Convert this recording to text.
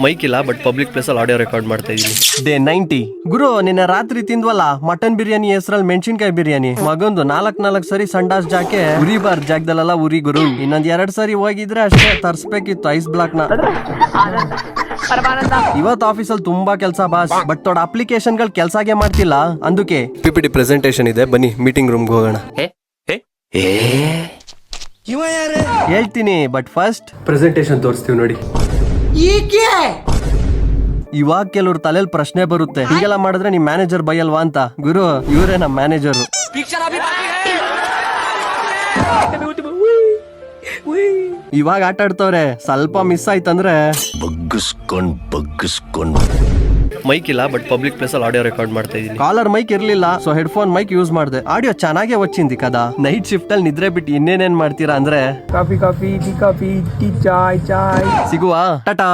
Mic ಇಲ್ಲ but public place ಅಲ್ಲಿ audio record ಮಾಡ್ತಾ ಇದೀನಿ. ಡೇ 90 ಗುರು ನಿನ್ನೆ ರಾತ್ರಿ ತಿಂದ್ವಲ್ಲ ಮಟನ್ ಬಿರಿಯಾನಿ ಹೆಸರಲ್ಲಿ ಮೆಣಸಿನ್ಕಾಯಿ ಬಿರಿಯಾನಿ ಮಗಂದು 4 ಸರಿ ಸಂಡಾಸ್ ಜಾಕೆ ಉರಿಬಾರ್ ಜಾಗದಲ್ಲೆಲ್ಲ ಉರಿ ಗುರು. ಇನ್ನೊಂದ್ 2 ಸರಿ ಹೋಗಿದ್ರೆ ಅಷ್ಟೇ ತರ್ಸ್ಬೇಕಿತ್ತು ಐಸ್ ಬ್ಲಾಕ್ ನ. ಇವತ್ ಆಫೀಸಲ್ಲಿ ತುಂಬಾ ಕೆಲಸ ಬಾಸ್, ಬಟ್ ದೊಡ್ಡ ಅಪ್ಲಿಕೇಶನ್ ಗಳು ಕೆಲ್ಸಾಗೆ ಮಾಡ್ತಿಲ್ಲ. ಅಂದುಕೆ PPT ಪ್ರೆಸೆಂಟೇಶನ್ ಇದೆ, ಬನ್ನಿ ಮೀಟಿಂಗ್ ರೂಮ್ಗೆ ಹೋಗೋಣ. ಹೇಳ್ತೀನಿ ಬಟ್ ಫಸ್ಟ್ ಪ್ರೆಸೆಂಟೇಶನ್ ತೋರಿಸ್ತೀವಿ ನೋಡಿ. ಇವಾಗ ಕೆಲವ್ರ ತಲೆಯಲ್ಲಿ ಪ್ರಶ್ನೆ ಬರುತ್ತೆ, ಹೀಗೆಲ್ಲ ಮಾಡಿದ್ರೆ ನಿಮ್ ಮ್ಯಾನೇಜರ್ ಬೈಯಲ್ವಾ ಅಂತ. ಗುರು ಇವರೇ ನಮ್ ಮ್ಯಾನೇಜರ್. ಇವಾಗ ಆಟ ಆಡ್ತವ್ರೆ, ಸ್ವಲ್ಪ ಮಿಸ್ ಆಯ್ತಂದ್ರೆ ಮೈಕ್ ಇಲ್ಲ ಬಟ್ ಪಬ್ಲಿಕ್ ಪ್ಲೇಸ್ ಅಲ್ಲಿ ಆಡಿಯೋ ರೆಕಾರ್ಡ್ ಮಾಡ್ತಾ ಇದೀನಿ. ಕಾಲರ್ ಮೈಕ್ ಇರ್ಲಿಲ್ಲ, ಸೊ ಹೆಡ್ಫೋನ್ ಮೈಕ್ ಯೂಸ್ ಮಾಡಿದೆ. ಆಡಿಯೋ ಚೆನ್ನಾಗೇ వచ్చింది ಕದಾ. ನೈಟ್ ಶಿಫ್ಟ್ ಅಲ್ಲಿ ನಿದ್ರೆ ಬಿಟ್ಟು ಇನ್ನೇನೇನ್ ಮಾಡ್ತೀರಾ ಅಂದ್ರೆ ಕಾಫಿ ಟೀ ಚಾಯ್ ಸಿಗುವ ಟಾಟಾ.